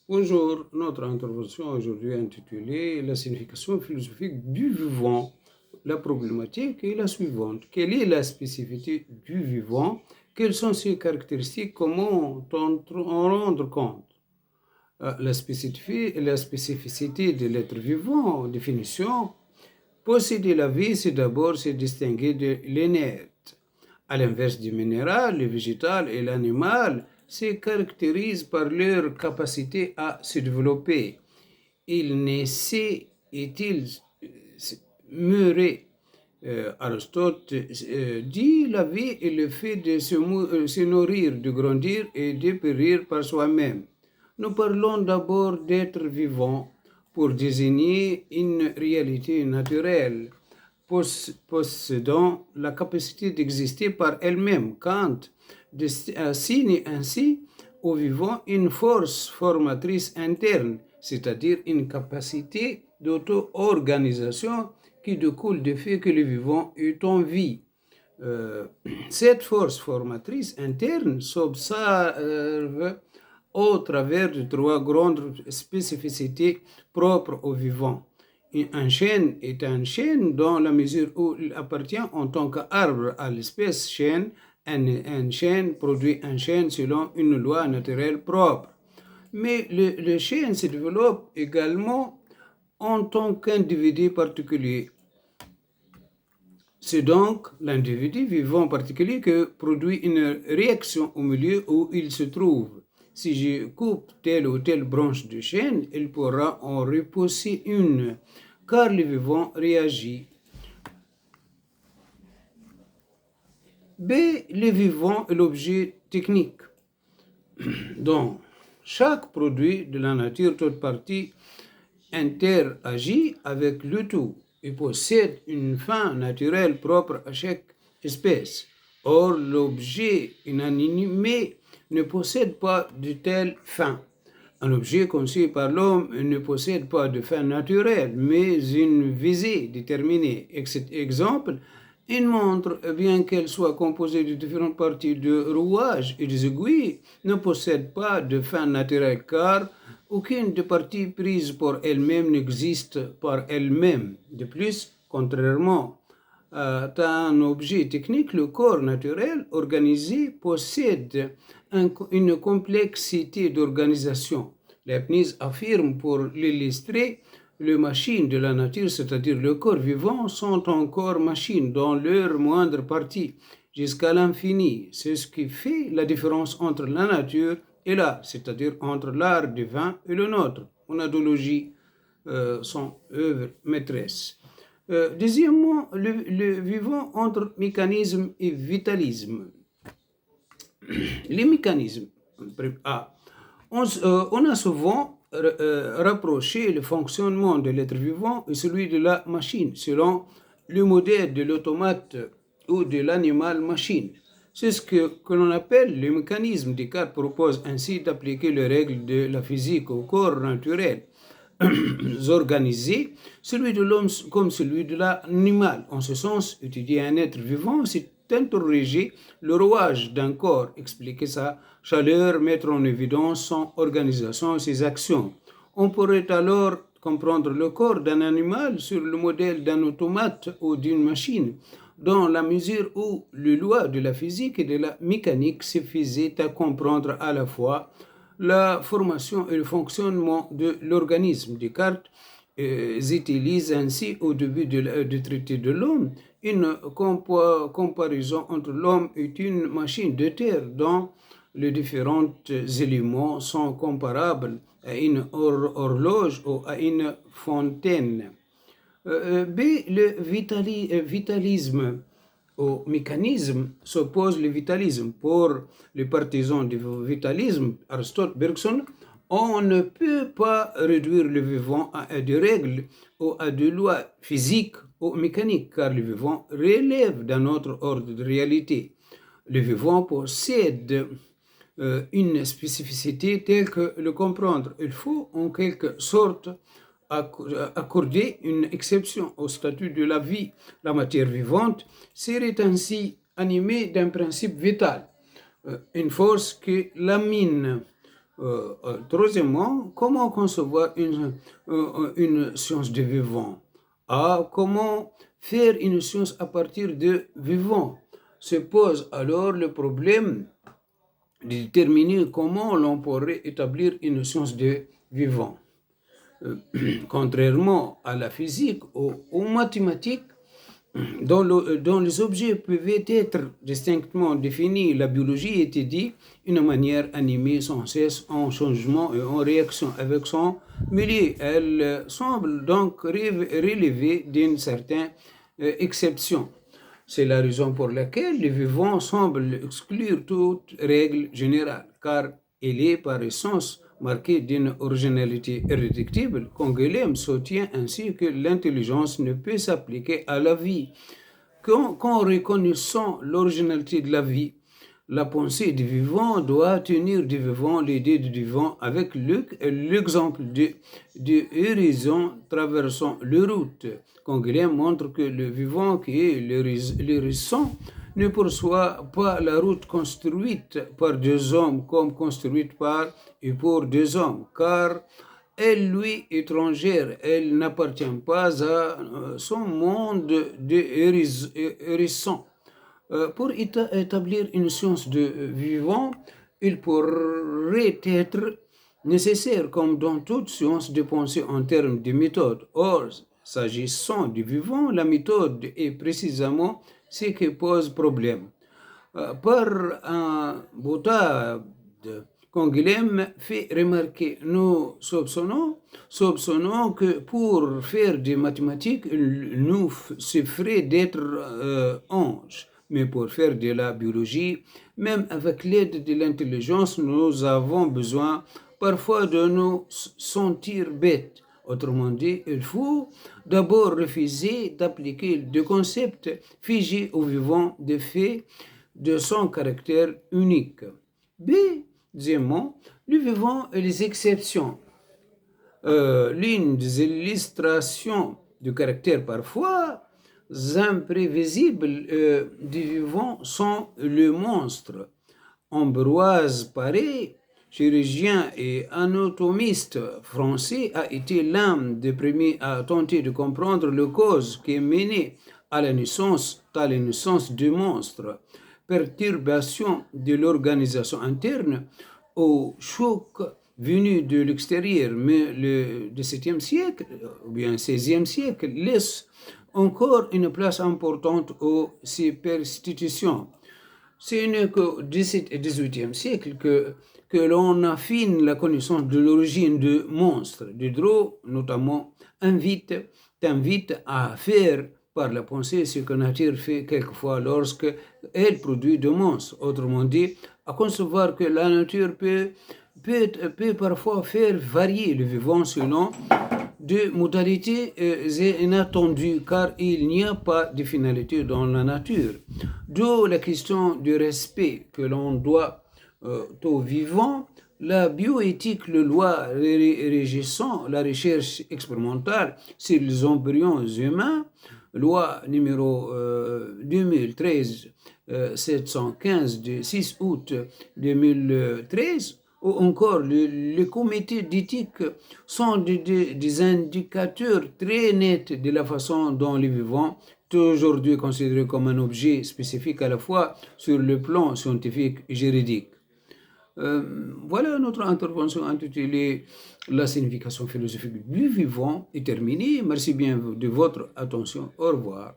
Bonjour, notre intervention aujourd'hui est intitulée La signification philosophique du vivant. La problématique est la suivante. Quelle est la spécificité du vivant? Quelles sont ses caractéristiques? Comment en rendre compte? La spécificité de l'être vivant, en définition, posséder la vie, c'est d'abord se distinguer de l'inerte. À l'inverse du minéral, le végétal et l'animal se caractérisent par leur capacité à se développer. Ils naissaient et ils meuraient. Aristote dit la vie est le fait de se nourrir, de grandir et de périr par soi-même. Nous parlons d'abord d'être vivant pour désigner une réalité naturelle possédant la capacité d'exister par elle-même. Kant assigne ainsi au vivant une force formatrice interne, c'est-à-dire une capacité d'auto-organisation qui découle du fait que le vivant est en vie. Cette force formatrice interne s'observe au travers de trois grandes spécificités propres au vivant. Un chêne est un chêne dans la mesure où il appartient en tant qu'arbre à l'espèce chêne. Un chêne produit un chêne selon une loi naturelle propre. Mais le chêne se développe également en tant qu'individu particulier. C'est donc l'individu vivant particulier qui produit une réaction au milieu où il se trouve. Si je coupe telle ou telle branche de chêne, il pourra en repousser une, car le vivant réagit. B. Le vivant est l'objet technique. Donc, chaque produit de la nature, toute partie, interagit avec le tout et possède une fin naturelle propre à chaque espèce. Or, l'objet inanimé ne possède pas de telle fin. Un objet conçu par l'homme ne possède pas de fin naturelle, mais une visée déterminée. Exemple, une montre, bien qu'elle soit composée de différentes parties de rouage et des aiguilles, ne possède pas de fin naturelle car aucune des parties prises par elle-même n'existe par elle-même. De plus, contrairement à un objet technique, le corps naturel organisé possède une complexité d'organisation. Leibniz affirme pour l'illustrer les machines de la nature, c'est-à-dire le corps vivant, sont encore machines dans leur moindre partie, jusqu'à l'infini. C'est ce qui fait la différence entre la nature et l'art, c'est-à-dire entre l'art divin et le nôtre. Monadologie, son œuvre maîtresse. Deuxièmement, le vivant entre mécanisme et vitalisme. Les mécanismes. On a souvent rapproché le fonctionnement de l'être vivant et celui de la machine, selon le modèle de l'automate ou de l'animal-machine. C'est ce que l'on appelle le mécanisme. Descartes propose ainsi d'appliquer les règles de la physique au corps naturel organisé, celui de l'homme comme celui de l'animal. En ce sens, étudier un être vivant, c'est interroger le rouage d'un corps, expliquer sa chaleur, mettre en évidence son organisation, ses actions. On pourrait alors comprendre le corps d'un animal sur le modèle d'un automate ou d'une machine, dans la mesure où les lois de la physique et de la mécanique suffisaient à comprendre à la fois la formation et le fonctionnement de l'organisme. Descartes utilise ainsi au début du traité de l'homme une comparaison entre l'homme et une machine de terre dont les différents éléments sont comparables à une horloge ou à une fontaine. B. Le vitalisme au mécanisme s'oppose le vitalisme. Pour les partisans du vitalisme, Aristote, Bergson, on ne peut pas réduire le vivant à des règles ou à des lois physiques ou mécaniques, car le vivant relève d'un autre ordre de réalité. Le vivant possède une spécificité telle que le comprendre. Il faut en quelque sorte accorder une exception au statut de la vie. La matière vivante serait ainsi animée d'un principe vital, une force qui l'anime Troisièmement, comment concevoir une science du vivant? Comment faire une science à partir de vivant? Se pose alors le problème de déterminer comment l'on pourrait établir une science de vivant. Contrairement à la physique ou aux mathématiques, dont les objets peuvent être distinctement définis, la biologie étudie une manière animée sans cesse en changement et en réaction avec son milieu. Elle semble donc relever d'une certaine exception. C'est la raison pour laquelle le vivant semble exclure toute règle générale, car il est par essence marqué d'une originalité irréductible. Canguilhem soutient ainsi que l'intelligence ne peut s'appliquer à la vie qu'en reconnaissant l'originalité de la vie. La pensée du vivant doit tenir du vivant l'idée du vivant avec l'exemple de horizon traversant le route. Canguilhem montre que le vivant qui est l'horizon ne poursuit pas la route construite par deux hommes comme construite par et pour deux hommes, car elle lui étrangère, elle n'appartient pas à son monde de hérisson. Pour établir une science de vivant, il pourrait être nécessaire, comme dans toute science, de penser en termes de méthode. Or, s'agissant du vivant, la méthode est précisément ce qui pose problème. Par un boutade, Canguilhem fait remarquer, nous soupçonnons que pour faire des mathématiques, il nous suffirait d'être anges. Mais pour faire de la biologie, même avec l'aide de l'intelligence, nous avons besoin parfois de nous sentir bêtes. Autrement dit, il faut d'abord refuser d'appliquer des concepts figés au vivant des faits de son caractère unique. Deuxièmement, le vivant et les exceptions. L'une des illustrations du caractère parfois imprévisibles du vivant sont le monstre. Ambroise Paré, chirurgien et anatomiste français, a été l'un des premiers à tenter de comprendre les causes qui menaient à la naissance du monstre. Perturbation de l'organisation interne au choc venu de l'extérieur, mais le XVIIe siècle, ou bien XVIe siècle, laisse encore une place importante aux superstitions. Ce n'est qu'au XVIIe et XVIIIe siècle que l'on affine la connaissance de l'origine de monstres. Diderot, notamment, t'invite à faire par la pensée ce que la nature fait quelquefois lorsque elle produit des monstres. Autrement dit, à concevoir que la nature peut parfois faire varier le vivant selon des modalités inattendues, car il n'y a pas de finalité dans la nature. D'où la question du respect que l'on doit au vivant. La bioéthique, le loi régissant la recherche expérimentale sur les embryons humains, loi numéro 2013-715 du 6 août 2013, ou encore les comités d'éthique sont des indicateurs très nets de la façon dont les vivants est aujourd'hui considéré comme un objet spécifique à la fois sur le plan scientifique et juridique. Voilà notre intervention intitulée La signification philosophique du vivant est terminée. Merci bien de votre attention. Au revoir.